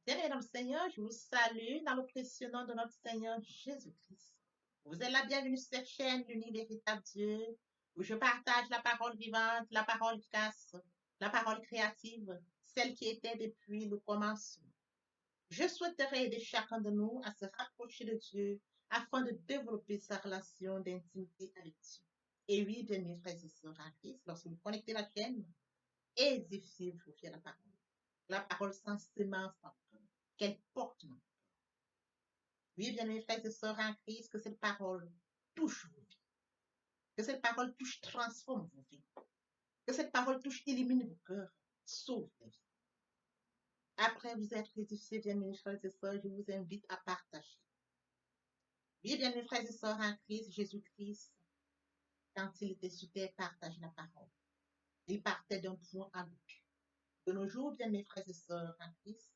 Bien-aimés dans le Seigneur, je vous salue dans le précieux nom de notre Seigneur Jésus-Christ. Vous êtes la bienvenue sur cette chaîne, l'unique véritable Dieu, où je partage la parole vivante, la parole efficace, la parole créative, celle qui était depuis le commencement. Je souhaiterais aider chacun de nous à se rapprocher de Dieu afin de développer sa relation d'intimité avec Dieu. Et oui, bien-aimés frères et sœurs en Christ, lorsque vous connectez la chaîne, édifiez-vous via la parole. La parole sans sémence dans le cœur, qu'elle porte dans. Oui, bien-aimés frères et sœurs en Christ, que cette parole touche vos vies, que cette parole touche, transforme vos vies, que cette parole touche, élimine vos cœurs, sauve les vies. Après vous être édifiés, bien-aimés frères et sœurs, je vous invite à partager. Oui, bien-aimés frères et sœurs en Christ, Jésus-Christ, quand il était sur terre, partage la parole. Il partait d'un point à l'autre. De nos jours, bien-aimés frères et sœurs en Christ,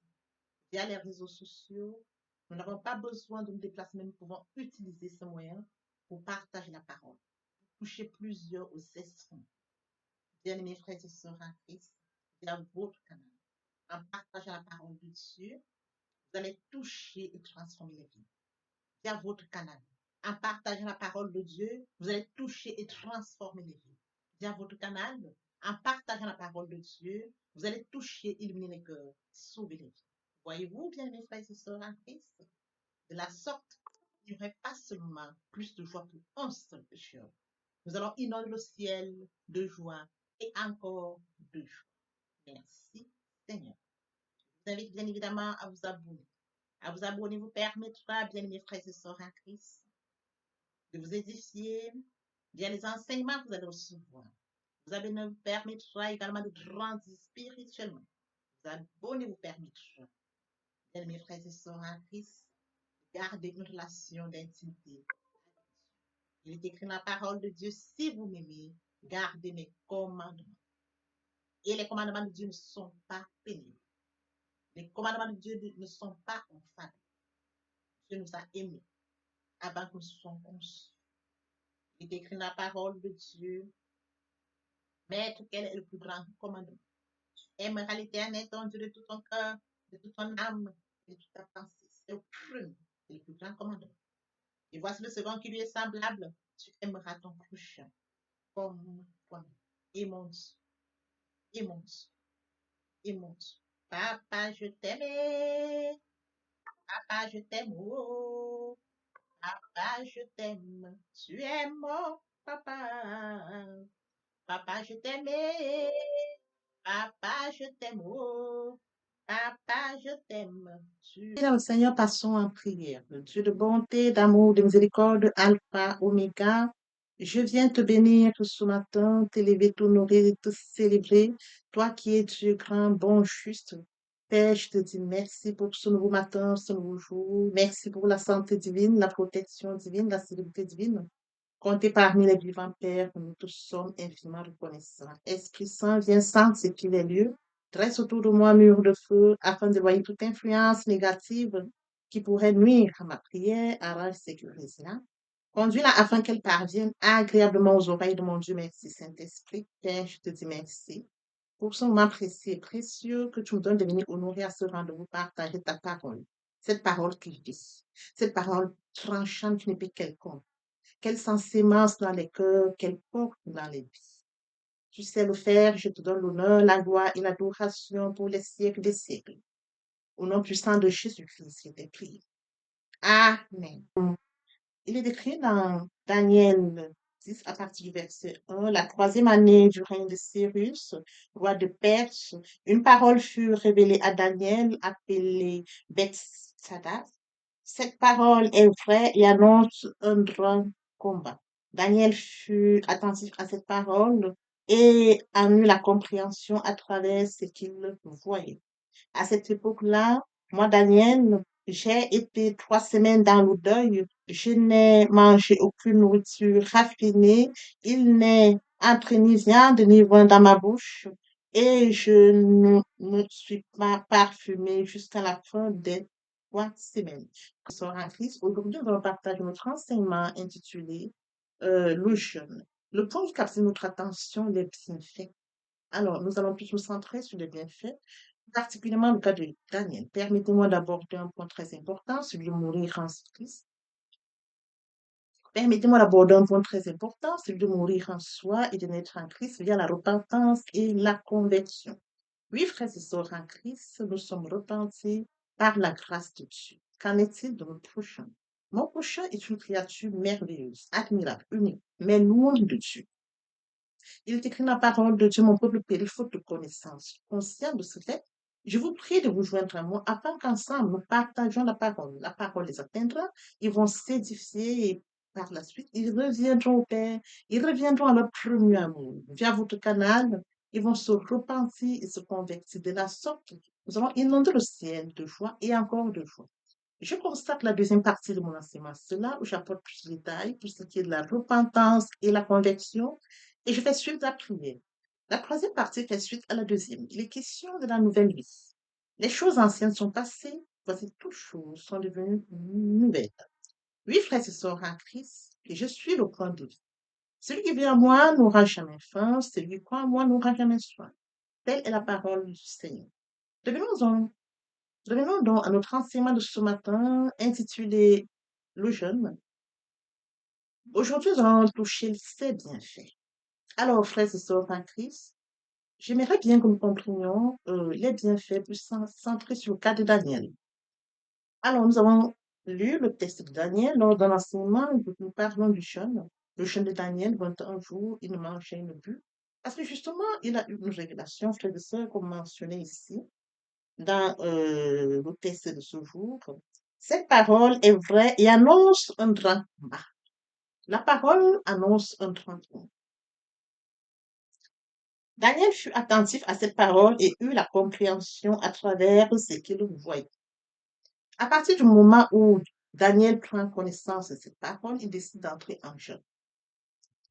via les réseaux sociaux, nous n'avons pas besoin de nous déplacer, mais nous pouvons utiliser ce moyen pour partager la parole, pour toucher plusieurs aux esprits. Bien-aimés frères et sœurs en Christ, via votre canal, en partageant la parole de Dieu, vous allez toucher et transformer les vies. Via votre canal, en partageant la parole de Dieu, vous allez toucher et transformer les vies. Via votre canal, en partageant la parole de Dieu, vous allez toucher, illuminer les cœurs, sauver les vies. Voyez-vous, bien-aimés frères et sœurs en Christ, de la sorte, il n'y aurait pas seulement plus de joie pour un seul pécheur. Nous allons inonder le ciel de joie et encore de joie. Merci, Seigneur. Je vous invite bien évidemment à vous abonner. À vous abonner vous permettra, bien aimés frères et sœurs en Christ, de vous édifier via les enseignements que vous allez recevoir. Vous abonner vous permettra également de grandir spirituellement. Vous abonner vous permettra, bien aimés frères et sœurs en Christ, de garder une relation d'intimité. Il est écrit dans la parole de Dieu, si vous m'aimez, gardez mes commandements. Et les commandements de Dieu ne sont pas pénibles. Les commandements de Dieu ne sont pas infâmes. Dieu nous a aimés avant que nous soyons conçus. Il est écrit dans la parole de Dieu, Maître, quel est le plus grand commandement? Tu aimeras l'éternel, ton Dieu, de tout ton cœur, de toute ton âme, et de toute ta pensée. C'est le premier, c'est le plus grand commandement. Et voici le second qui lui est semblable. Tu aimeras ton prochain comme toi-même. Et mon Dieu, et mon Dieu, et mon Dieu. Papa, je t'aime. Papa, je t'aime. Oh, papa, je t'aime. Tu es mon papa. Papa, je t'aime. Papa, je t'aime. Oh, papa, je t'aime. Seigneur, Seigneur, passons en prière. Le Dieu de bonté, d'amour, de miséricorde, Alpha, Oméga. Je viens te bénir ce matin, t'élever, t'honorer, te célébrer. Toi qui es Dieu grand, bon, juste. Père, je te dis merci pour ce nouveau matin, ce nouveau jour. Merci pour la santé divine, la protection divine, la sécurité divine. Comptez parmi les vivants, Père, nous tous sommes infiniment reconnaissants. Esprit Saint, viens sanctifier les lieux. Dresse autour de moi un mur de feu afin de voir toute influence négative qui pourrait nuire à ma prière, à la sécuriser. Conduis-la afin qu'elle parvienne agréablement aux oreilles de mon Dieu. Merci, Saint-Esprit. Père, je te dis merci pour ce moment précieux et précieux que tu me donnes de venir honorer à ce rendez-vous, partager ta parole. Cette parole qui vit, cette parole tranchante qui n'est pas quelconque, qu'elle s'ensémence dans les cœurs, qu'elle porte dans les vies. Tu sais le faire, je te donne l'honneur, la gloire et l'adoration pour les siècles des siècles. Au nom puissant de Jésus-Christ, je t'ai prié. Amen. Il est écrit dans Daniel 10 à partir du verset 1, la troisième année du règne de Cyrus, roi de Perse, une parole fut révélée à Daniel appelé Bethsaida. Cette parole est vraie et annonce un grand combat. Daniel fut attentif à cette parole et a eu la compréhension à travers ce qu'il voyait. À cette époque-là, moi, Daniel, j'ai été 3 semaines dans le deuil. Je n'ai mangé aucune nourriture raffinée. Il n'est entré ni viande ni vin dans ma bouche. Et je ne me suis pas parfumée jusqu'à la fin des 3 semaines. Sœur en Christ, aujourd'hui, nous allons partager notre enseignement intitulé Le jeûne. Le point qui capte notre attention, les bienfaits. Alors, nous allons plus nous centrer sur les bienfaits. particulièrement le cas de Daniel. Permettez-moi d'aborder un point très important, celui de mourir en Christ. Permettez-moi d'aborder un point très important, celui de mourir en soi et de naître en Christ via la repentance et la conversion. Oui, frères et sœurs en Christ, nous sommes repentis par la grâce de Dieu. Qu'en est-il de mon prochain? Mon prochain est une créature merveilleuse, admirable, unique, mais loin de Dieu. Il est écrit dans la parole de Dieu, mon peuple périt faute de connaissance. Conscient de ce fait, je vous prie de vous joindre à moi afin qu'ensemble nous partageons la parole. La parole les atteindra, ils vont s'édifier et par la suite, ils reviendront au Père, ils reviendront à leur premier amour. Via votre canal, ils vont se repentir et se convertir. De la sorte, nous allons inonder le ciel de joie et encore de joie. Je constate la deuxième partie de mon enseignement, c'est là où j'apporte plus de détails pour ce qui est de la repentance et la conversion, et je fais suite à la prière. La troisième partie fait suite à la deuxième. Il est question de la nouvelle vie. Les choses anciennes sont passées, voici toutes choses sont devenues nouvelles. Oui, frères et sœurs en Christ, et je suis le point de vie. Celui qui vient à moi n'aura jamais faim, celui qui croit en moi n'aura jamais soin. Telle est la parole du Seigneur. Devenons-en Revenons donc à notre enseignement de ce matin intitulé Le jeûne. Aujourd'hui, nous allons toucher ses bienfaits. Alors, frères et sœurs en Christ, j'aimerais bien que nous comprenions les bienfaits plus centrés sur le cas de Daniel. Alors, nous avons lu le texte de Daniel lors d'un enseignement où nous parlons du jeûne. Le jeûne de Daniel, 21 jours, il ne mangeait, il ne but. Parce que justement, il a eu une révélation, frères et sœurs, comme mentionné ici, dans le texte de ce jour. Cette parole est vraie et annonce un grand combat. La parole annonce un grand combat. Daniel fut attentif à cette parole et eut la compréhension à travers ce qu'il voyait. À partir du moment où Daniel prend connaissance de cette parole, il décide d'entrer en jeûne.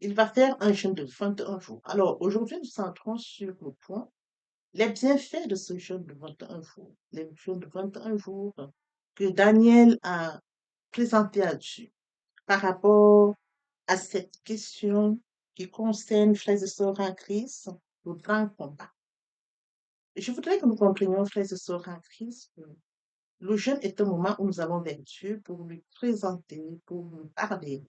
Il va faire un jeûne de 21 jours. Alors, aujourd'hui, nous centrons sur le point les bienfaits de ce jeûne de 21 jours. Les jeûnes de 21 jours que Daniel a présenté à Dieu par rapport à cette question qui concerne, frères et sœurs en Christ, le grand combat. Je voudrais que nous comprenions, frères et sœurs en Christ, que le jeûne est un moment où nous allons vers Dieu pour lui présenter, pour lui parler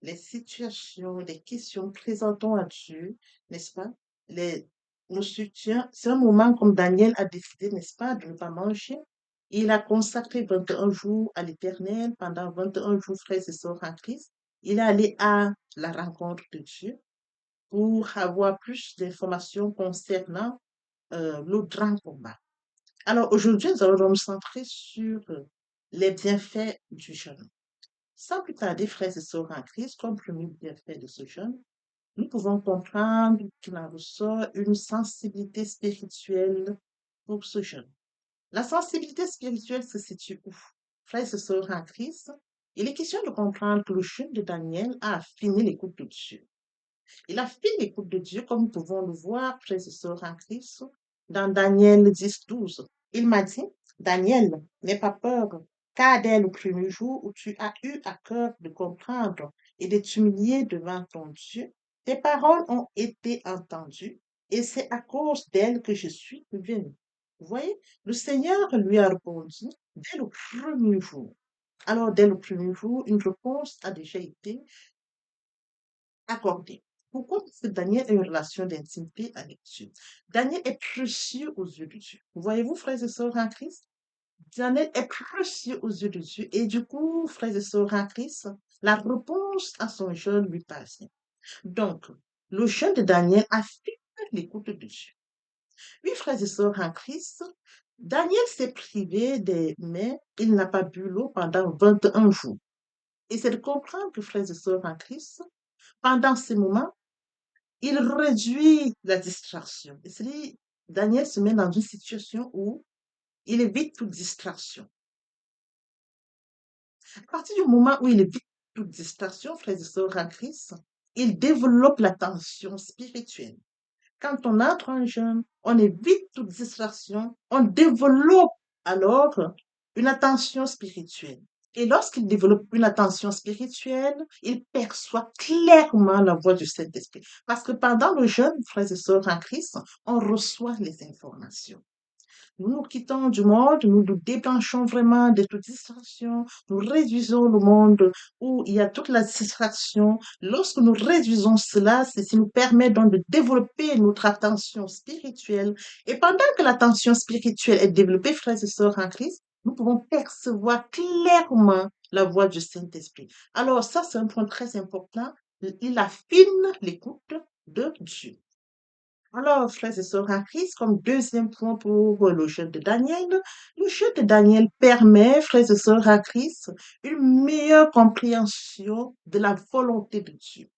les situations, les questions, présentons à Dieu, n'est-ce pas? Les, nos soutiens, c'est un moment comme Daniel a décidé, n'est-ce pas, de ne pas manger. Il a consacré 21 jours à l'Éternel pendant 21 jours, frères et sœurs en Christ. Il est allé à la rencontre de Dieu pour avoir plus d'informations concernant le grand combat. Alors aujourd'hui, nous allons nous centrer sur les bienfaits du jeûne. Sans plus tarder, frères et sœurs en Christ, comme premier bienfait de ce jeûne, nous pouvons comprendre qu'il en ressort une sensibilité spirituelle pour ce jeûne. La sensibilité spirituelle se situe où? Frères et sœurs en Christ, il est question de comprendre que le jeûne de Daniel a affiné l'écoute de Dieu. Il affine l'écoute de Dieu, comme nous pouvons le voir, frères et sœurs en Christ, dans Daniel 10, 12. Il m'a dit, Daniel, n'aie pas peur, car dès le premier jour où tu as eu à cœur de comprendre et de t'humilier devant ton Dieu, tes paroles ont été entendues et c'est à cause d'elles que je suis venu. Vous voyez, le Seigneur lui a répondu dès le premier jour. Alors, dès le premier jour, une réponse a déjà été accordée. Pourquoi? Parce que Daniel a une relation d'intimité avec Dieu. Daniel est précieux aux yeux de Dieu. Voyez-vous, frères et sœurs en Christ? Daniel est précieux aux yeux de Dieu. Et du coup, frères et sœurs en Christ, la réponse à son jeûne lui parvient. Donc, le jeûne de Daniel affirme l'écoute de Dieu. Oui, frères et sœurs en Christ, Daniel s'est privé des mets, il n'a pas bu l'eau pendant 21 jours. Et c'est de comprendre que, frères et sœurs en Christ, pendant ces moments, il réduit la distraction. C'est-à-dire, Daniel se met dans une situation où il évite toute distraction. À partir du moment où il évite toute distraction, frères et sœurs en Christ, il développe l'attention spirituelle. Quand on entre en jeûne, on évite toute distraction, on développe alors une attention spirituelle. Et lorsqu'il développe une attention spirituelle, il perçoit clairement la voix du Saint-Esprit. Parce que pendant le jeûne, frères et sœurs en Christ, on reçoit les informations. Nous nous quittons du monde, nous nous débranchons vraiment de toute distraction, nous réduisons le monde où il y a toute la distraction. Lorsque nous réduisons cela, ceci nous permet donc de développer notre attention spirituelle. Et pendant que l'attention spirituelle est développée, frères et sœurs en Christ, nous pouvons percevoir clairement la voix du Saint-Esprit. Alors ça, c'est un point très important. Il affine l'écoute de Dieu. Alors, frères et sœurs en Christ, comme deuxième point pour le jeûne de Daniel, le jeûne de Daniel permet, frères et sœurs en Christ, une meilleure compréhension de la volonté de Dieu.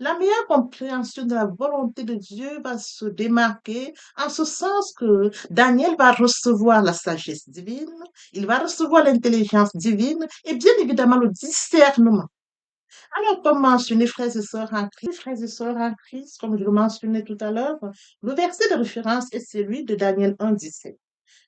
La meilleure compréhension de la volonté de Dieu va se démarquer en ce sens que Daniel va recevoir la sagesse divine, il va recevoir l'intelligence divine et bien évidemment le discernement. Alors, comme mentionné, frères et sœurs en Christ, comme je le mentionnais tout à l'heure, le verset de référence est celui de Daniel 1,17.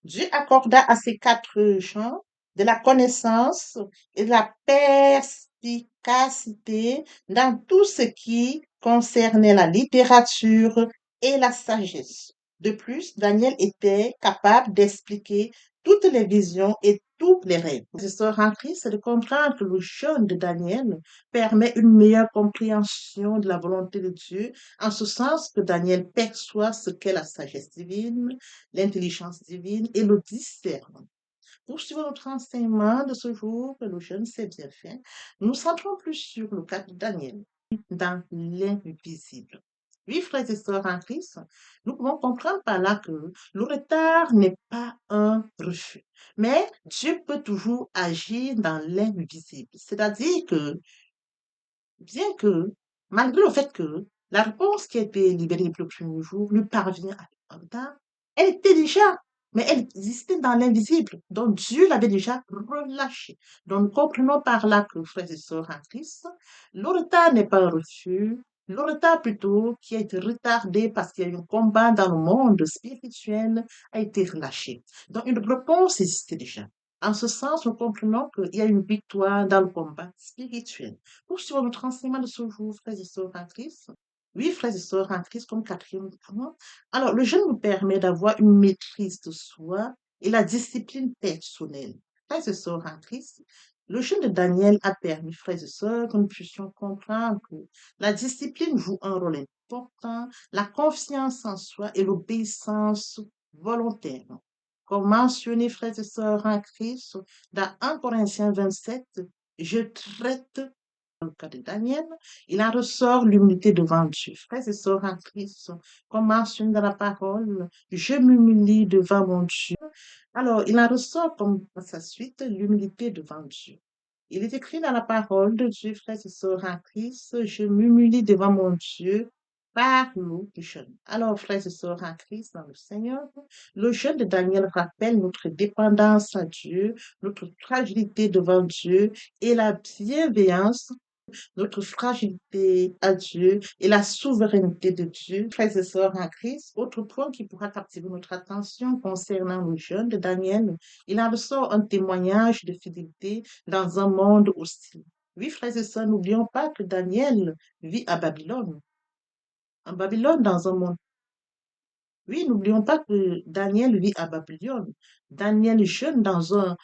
Dieu accorda à ces quatre gens de la connaissance et de la perspicacité dans tout ce qui concernait la littérature et la sagesse. De plus, Daniel était capable d'expliquer toutes les visions et tous les rêves. Ce sera en Christ, c'est de comprendre que le jeûne de Daniel permet une meilleure compréhension de la volonté de Dieu, en ce sens que Daniel perçoit ce qu'est la sagesse divine, l'intelligence divine et le discernement. Pour suivre notre enseignement de ce jour, le jeûne s'est bien fait. Nous nous centrons plus sur le cas de Daniel dans l'invisible. Oui, frères et sœurs en Christ, nous pouvons comprendre par là que le retard n'est pas un refus, mais Dieu peut toujours agir dans l'invisible. C'est-à-dire que bien que, malgré le fait que la réponse qui a été libérée le premier jour lui parvient en retard, elle était déjà, mais elle existait dans l'invisible. Donc Dieu l'avait déjà relâchée. Donc nous comprenons par là que, frères et sœurs en Christ, le retard n'est pas un refus, le retard plutôt qui a été retardé parce qu'il y a eu un combat dans le monde spirituel a été relâché. Donc une réponse existait déjà. En ce sens, nous comprenons qu'il y a une victoire dans le combat spirituel. Poursuivons notre enseignement de ce jour, frères et sœurs en Christ. Oui, frères et sœurs en Christ, comme quatrième point. Alors, le jeûne nous permet d'avoir une maîtrise de soi et la discipline personnelle. Frères et sœurs en Christ, le jeûne de Daniel a permis, frères et sœurs, que nous puissions comprendre que la discipline joue un rôle important, la confiance en soi et l'obéissance volontaire. Comme mentionné, frères et sœurs en Christ, dans 1 Corinthiens 27, je traite dans le cas de Daniel, il en ressort l'humilité devant Dieu. Frères et sœurs en Christ, comme mentionné dans la parole, je m'humilie devant mon Dieu. Alors, il en ressort comme à sa suite l'humilité devant Dieu. Il est écrit dans la parole de Dieu, frères et sœurs en Christ, je m'humilie devant mon Dieu par le jeûne. Alors, frères et sœurs en Christ, dans le Seigneur, le jeûne de Daniel rappelle notre dépendance à Dieu, notre fragilité devant Dieu et la bienveillance, notre fragilité à Dieu et la souveraineté de Dieu. Frères et sœurs en Christ, autre point qui pourra captiver notre attention concernant le jeûne de Daniel, il en ressort un témoignage de fidélité dans un monde hostile. Oui, frères et sœurs, n'oublions pas que Daniel vit à Babylone. En Babylone, dans un monde. Oui, n'oublions pas que Daniel vit à Babylone. Daniel jeûne dans un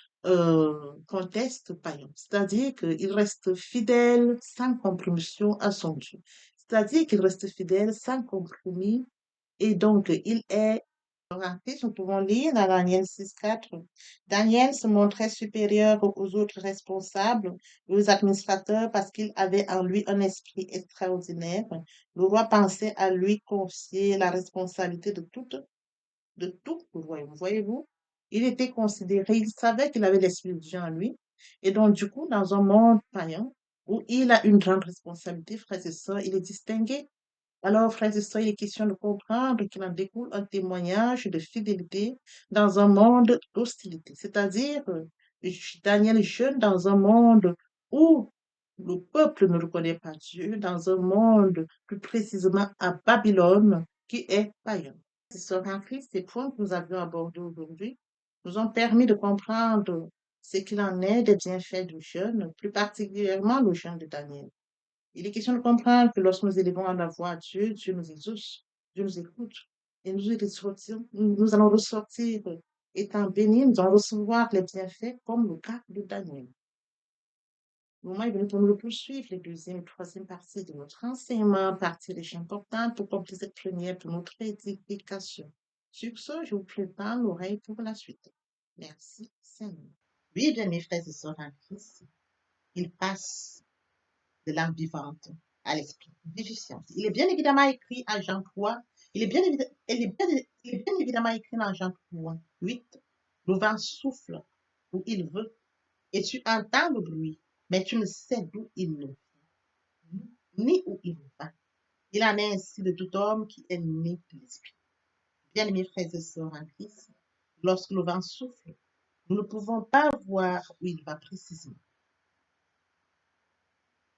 contexte païen, c'est-à-dire qu'il reste fidèle sans compromission à son Dieu. C'est-à-dire qu'il reste fidèle sans compromis et donc il est nous pouvons lire dans Daniel 6,4. Daniel se montrait supérieur aux autres responsables et aux administrateurs parce qu'il avait en lui un esprit extraordinaire. Le roi pensait à lui confier la responsabilité de tout le royaume. Voyez-vous, il était considéré, il savait qu'il avait l'esprit de Dieu en lui. Et donc, du coup, dans un monde païen où il a une grande responsabilité, frères et sœurs, il est distingué. Alors, frères et sœurs, il est question de comprendre qu'il en découle un témoignage de fidélité dans un monde d'hostilité. C'est-à-dire, Daniel jeûne dans un monde où le peuple ne reconnaît pas Dieu, dans un monde plus précisément à Babylone, qui est païen. Frères et sœurs en Christ, ces points que nous avions abordés aujourd'hui nous ont permis de comprendre ce qu'il en est des bienfaits du jeûne, plus particulièrement le jeûne de Daniel. Il est question de comprendre que lorsque nous élevons à la voix à Dieu, Dieu nous exauce, Dieu nous écoute. Et nous allons ressortir Étant bénis, nous allons recevoir les bienfaits comme le cas de Daniel. Le moment est venu pour nous de poursuivre les deuxième et troisième parties de notre enseignement, partie riche importante pour compléter cette première de notre édification. Sur ce, je vous prépare l'oreille pour la suite. Merci, Seigneur. Oui, bien mes frères et sœurs en Christ, il passe de l'âme vivante à l'esprit vivifiant. Il est bien évidemment écrit à Jean 3, il est bien évidemment écrit dans Jean 3, 8, le vent souffle où il veut et tu entends le bruit, mais tu ne sais d'où il vient, ni où il va. Il en est ainsi de tout homme qui est né de l'esprit. Bien-aimés frères et sœurs en Christ, lorsque le vent souffle, nous ne pouvons pas voir où il va précisément,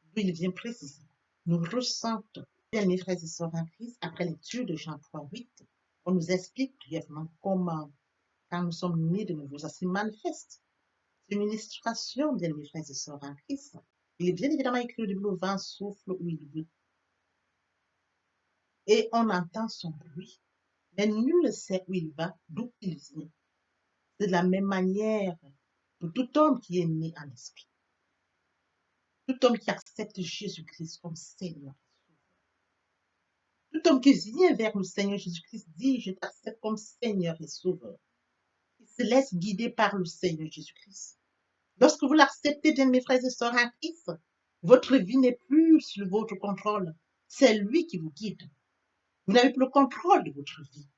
d'où il vient précisément. Nous ressentons, bien-aimés frères et sœurs en Christ, après lecture de Jean 3, 8, on nous explique brièvement comment, quand nous sommes nés de nouveau, ça se manifeste. C'est une illustration, bien-aimés frères et sœurs en Christ. Il est bien évidemment écrit au début, le vent souffle où il veut. Et on entend son bruit, mais nul ne sait où il va, d'où il vient. C'est de la même manière pour tout homme qui est né en esprit. Tout homme qui accepte Jésus-Christ comme Seigneur. Tout homme qui vient vers le Seigneur Jésus-Christ dit, je t'accepte comme Seigneur et Sauveur. Il se laisse guider par le Seigneur Jésus-Christ. Lorsque vous l'acceptez, bien mes frères et sœurs en Christ, votre vie n'est plus sous votre contrôle. C'est lui qui vous guide. Vous n'avez plus le contrôle de votre vie.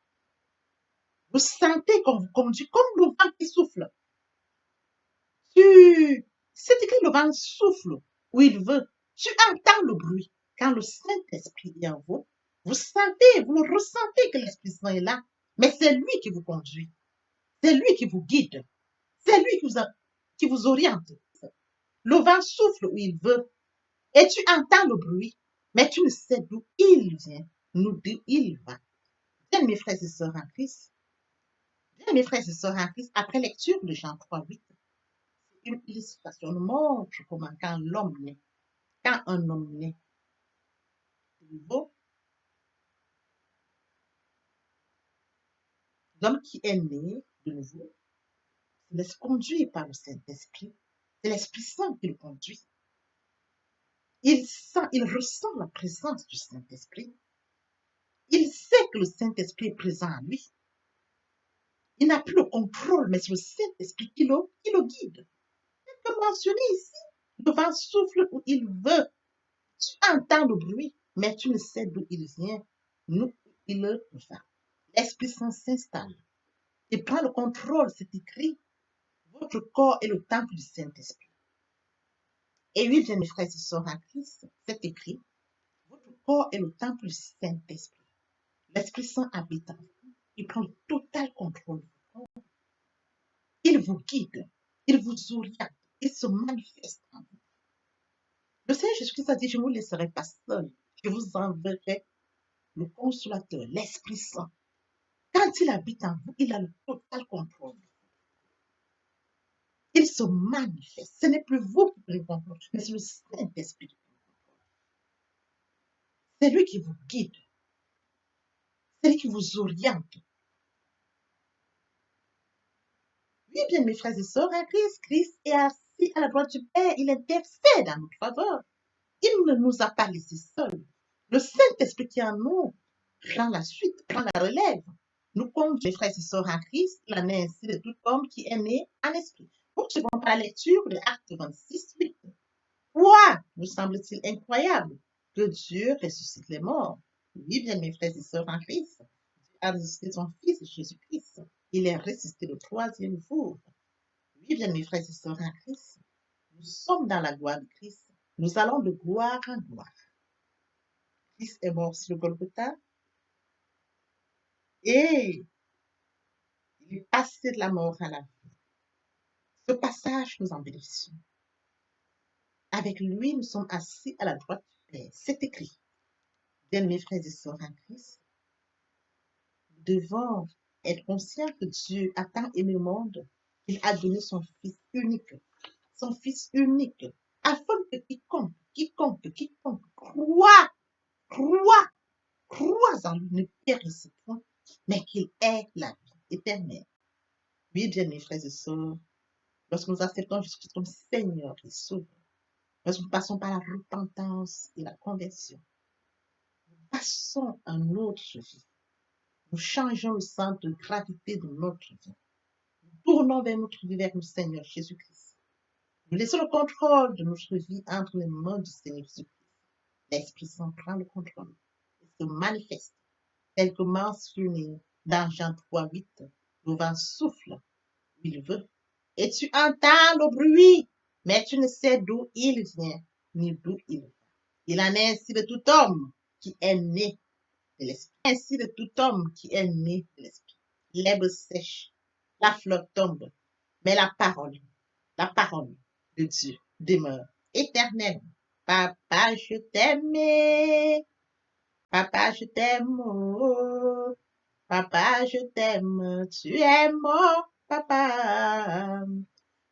Vous sentez qu'on vous conduit comme le vent qui souffle. C'est écrit le vent souffle où il veut. Tu entends le bruit. Quand le Saint-Esprit est en vous, vous sentez, vous le ressentez que l'Esprit Saint est là. Mais c'est lui qui vous conduit. C'est lui qui vous guide. C'est lui qui vous oriente. Le vent souffle où il veut. Et tu entends le bruit, mais tu ne sais d'où il vient, d'où il va. Bien, mes frères et sœurs en Christ, après lecture de Jean 3, 8, une illustration nous montre comment quand l'homme naît, quand un homme naît de nouveau, l'homme qui est né de nouveau se laisse conduire par le Saint-Esprit. C'est l'Esprit Saint qui le conduit. Il ressent la présence du Saint-Esprit. Il sait que le Saint-Esprit est présent en lui. Il n'a plus le contrôle, mais c'est le Saint-Esprit qui le guide. Comme mentionné ici, le vent souffle où il veut. Tu entends le bruit, mais tu ne sais d'où il vient, d'où il va. L'Esprit Saint s'installe. Il prend le contrôle, c'est écrit. Votre corps est le temple du Saint-Esprit. Et oui, bien mes frères et sœurs en Christ, c'est écrit. Votre corps est le temple du Saint-Esprit. L'Esprit Saint habite en vous. Il prend le total contrôle. Il vous guide. Il vous oriente. Il se manifeste en vous. Le Seigneur Jésus-Christ a dit, je ne vous laisserai pas seul. Je vous enverrai le consolateur, l'Esprit Saint. Quand il habite en vous, il a le total contrôle. Il se manifeste. Ce n'est plus vous qui prenez le contrôle, mais c'est le Saint-Esprit qui prend le contrôle. C'est lui qui vous guide. C'est lui qui vous oriente. Oui, bien, mes frères et sœurs, en Christ est assis à la droite du Père. Il intercède en notre faveur. Il ne nous a pas laissés seuls. Le Saint-Esprit qui est en nous prend la suite, prend la relève. Nous conduisons, mes frères et sœurs en Christ, il en est ainsi de tout homme qui est né en esprit. Poursuivons par la lecture de Acte 26, 8. Quoi vous semble-t-il incroyable que Dieu ressuscite les morts? Oui, bien, mes frères et sœurs en Christ, Dieu a ressuscité son Fils Jésus-Christ. Il est ressuscité le troisième jour. Oui, bien, mes frères et sœurs en Christ, nous sommes dans la gloire de Christ. Nous allons de gloire en gloire. Christ est mort sur le Golgotha et il est passé de la mort à la vie. Ce passage, nous en bénéficions. Avec lui, nous sommes assis à la droite du Père. C'est écrit. Bien, mes frères et sœurs en Christ, nous devons être conscients que Dieu a tant aimé le monde qu'il a donné son Fils unique, afin que quiconque croit en lui ne périsse point, mais qu'il ait la vie éternelle. Oui, bien, mes frères et sœurs, lorsque nous acceptons Jésus-Christ comme Seigneur et Sauveur, lorsque nous passons par la repentance et la conversion, nous passons à une autre vie. Nous changeons le centre de gravité de notre vie. Nous tournons vers notre vie, vers le Seigneur Jésus-Christ. Nous laissons le contrôle de notre vie entre les mains du Seigneur Jésus-Christ. L'Esprit Saint prend le contrôle et se manifeste, tel que mentionné dans Jean 3:8. Le vent souffle où il veut, et tu entends le bruit, mais tu ne sais d'où il vient, ni d'où il va. Il en est ainsi de tout homme qui est né de l'Esprit. Ainsi de tout homme qui est né de l'Esprit. L'herbe sèche, la fleur tombe, mais la parole de Dieu demeure éternellement. Papa, je t'aime. Papa, je t'aime. Oh. Papa, je t'aime. Tu es mon papa.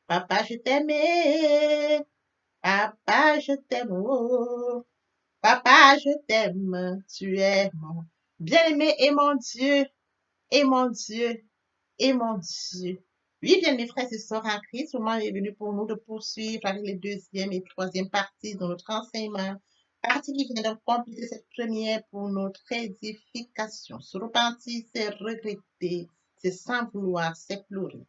Papa, je t'aime. Papa, je t'aime. Oh. Papa, je t'aime. Tu es mon bien-aimé et mon Dieu. Et mon Dieu. Et mon Dieu. Oui, bien, mes frères et sœurs en Christ, le moment est venu pour nous de poursuivre avec les deuxième et troisième parties de notre enseignement. Partie qui vient de compléter cette première pour notre édification. Se repentir, c'est regretter, c'est sans vouloir, c'est pleurer.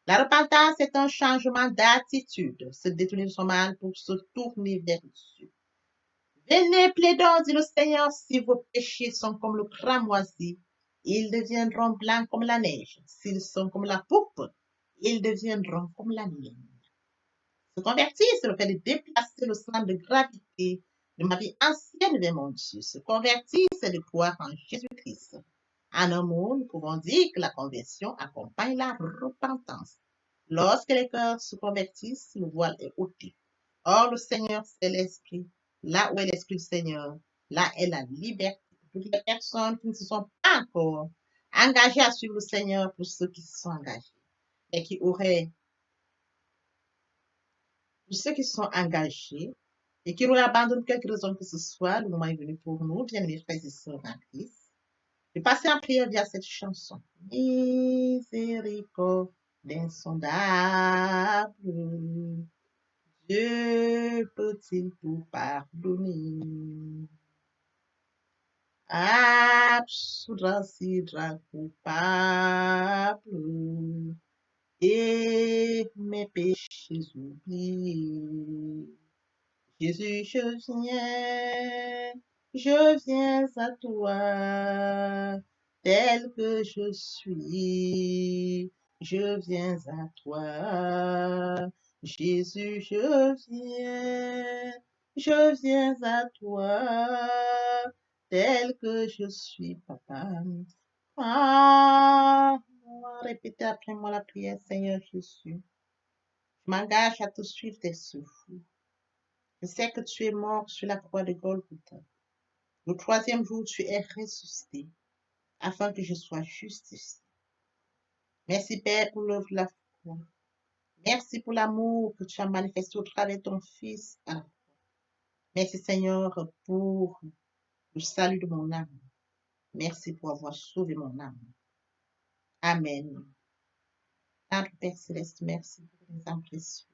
La repentance est un changement d'attitude, se détourner de son mal pour se tourner vers Dieu. Venez, plaidons, dit le Seigneur, si vos péchés sont comme le cramoisi, ils deviendront blancs comme la neige. S'ils sont comme la pourpre, ils deviendront comme la laine. Se convertir, c'est le fait de déplacer le centre de gravité de ma vie ancienne vers mon Dieu. Se convertir, c'est de croire en Jésus-Christ. En un mot, nous pouvons dire que la conversion accompagne la repentance. Lorsque les cœurs se convertissent, le voile est ôté. Or, le Seigneur, c'est l'Esprit. Là où est l'Esprit du Seigneur, là est la liberté. Toutes les personnes qui ne se sont pas encore engagées à suivre le Seigneur, pour ceux qui se sont engagés, et qui auraient, pour ceux qui sont engagés, et qui auraient abandonné quelque raison que ce soit, le moment est venu pour nous, bien mes frères et sœurs en Christ, de passer en prière via cette chanson. Miséricorde insondable, Dieu peut-il tout pardonner? Absoudra sidra coupable et mes péchés oubliés. Jésus, je viens à toi, tel que je suis, je viens à toi. Jésus, je viens à toi, tel que je suis, papa. Ah, répétez après moi la prière, Seigneur Jésus. Je m'engage à te suivre tes souffles. Je sais que tu es mort sur la croix de Golgotha. Le troisième jour, tu es ressuscité afin que je sois justifié. Merci, Père, pour l'œuvre de la foi. Merci pour l'amour que tu as manifesté au travers de ton Fils. Merci, Seigneur, pour le salut de mon âme. Merci pour avoir sauvé mon âme. Amen. Notre Père Céleste, merci pour les âmes précieuses.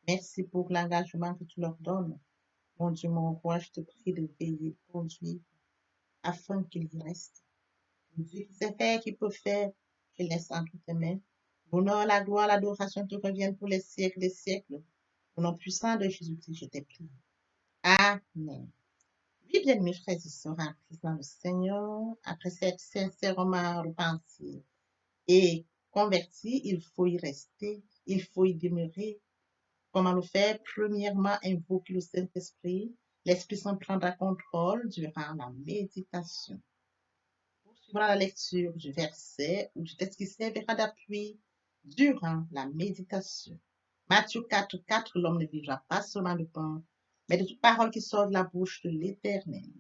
Merci pour l'engagement que tu leur donnes. Mon Dieu, mon roi, je te prie de veiller, de conduire, afin qu'ils y restent. Dieu qui sait faire, qui peut faire, je laisse entre tes mains. L'honneur, la gloire, l'adoration te reviennent pour les siècles des siècles. Au nom puissant de Jésus-Christ, je t'ai pris. Amen. Oui, bien, mes frères et sœurs en Christ dans le Seigneur, après s'être sincèrement repenti et converti, il faut y rester, il faut y demeurer. Comment le faire? Premièrement, invoquer le Saint-Esprit. L'Esprit Saint prendra contrôle durant la méditation. Poursuivra la lecture du verset ou du texte qui servira d'appui durant la méditation. Matthieu 4:4, l'homme ne vivra pas seulement de pain, mais de toute parole qui sort de la bouche de l'Éternel.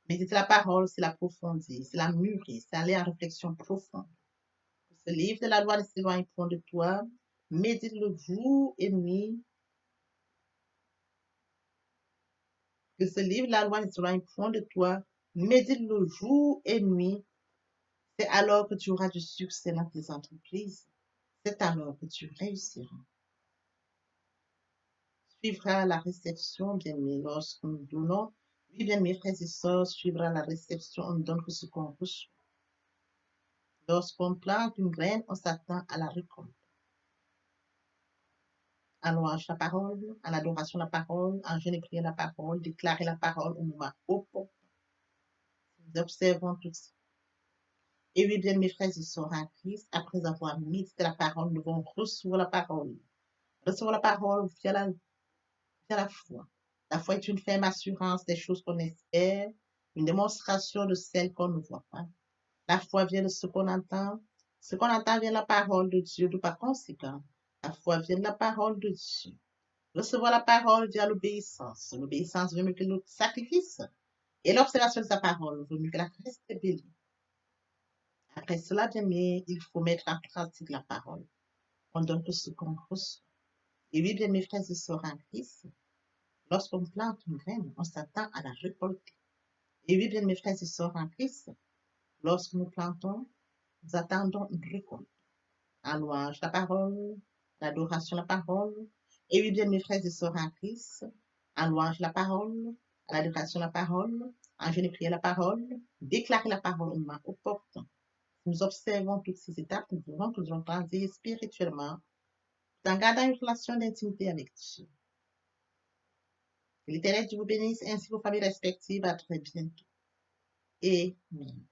Méditer la parole, c'est l'approfondir, c'est la mûrir, c'est aller en réflexion profonde. Que ce livre de la loi ne s'éloigne point de toi, médite-le jour et nuit. Que ce livre de la loi ne s'éloigne point de toi, médite-le jour et nuit. C'est alors que tu auras du succès dans tes entreprises. C'est alors que tu réussiras. Suivra la réception, bien-aimés, lorsque nous donnons. Oui, bien, mes frères et sœurs, suivra la réception, on ne donne que ce qu'on reçoit. Lorsqu'on plante une graine, on s'attend à la récolte. En louange la parole, en adoration la parole, en jeûne et prière la parole, déclarer la parole au moment opportun. Nous observons tout ça. Et oui, bien, mes frères et sœurs en Christ, après avoir médité la parole, nous devons recevoir la parole. Recevoir la parole via la foi. La foi est une ferme assurance des choses qu'on espère, une démonstration de celles qu'on ne voit pas. La foi vient de ce qu'on entend. Ce qu'on entend vient de la parole de Dieu, de par conséquent. La foi vient de la parole de Dieu. Recevoir la parole via l'obéissance. L'obéissance veut mieux que le sacrifice. Et l'observation de sa parole veut mieux que la rébellion. Après cela, bien aimé, il faut mettre en pratique la parole. On donne tout ce qu'on reçoit. Et oui, bien mes frères et sœurs en Christ, lorsqu'on plante une graine, on s'attend à la récolter. Et oui, bien mes frères et sœurs en Christ, lorsque nous plantons, nous attendons une récolte. En louange la parole, l'adoration la parole. Et oui, bien mes frères et sœurs en Christ, en louange la parole, à l'adoration la parole, en jeûne et prière la parole, déclarer la parole au moment opportun. Nous observons toutes ces étapes, nous pouvons que nous allons grandir spirituellement en gardant une relation d'intimité avec Dieu. Que l'Éternel Dieu vous bénisse ainsi que vos familles respectives. À très bientôt. Amen.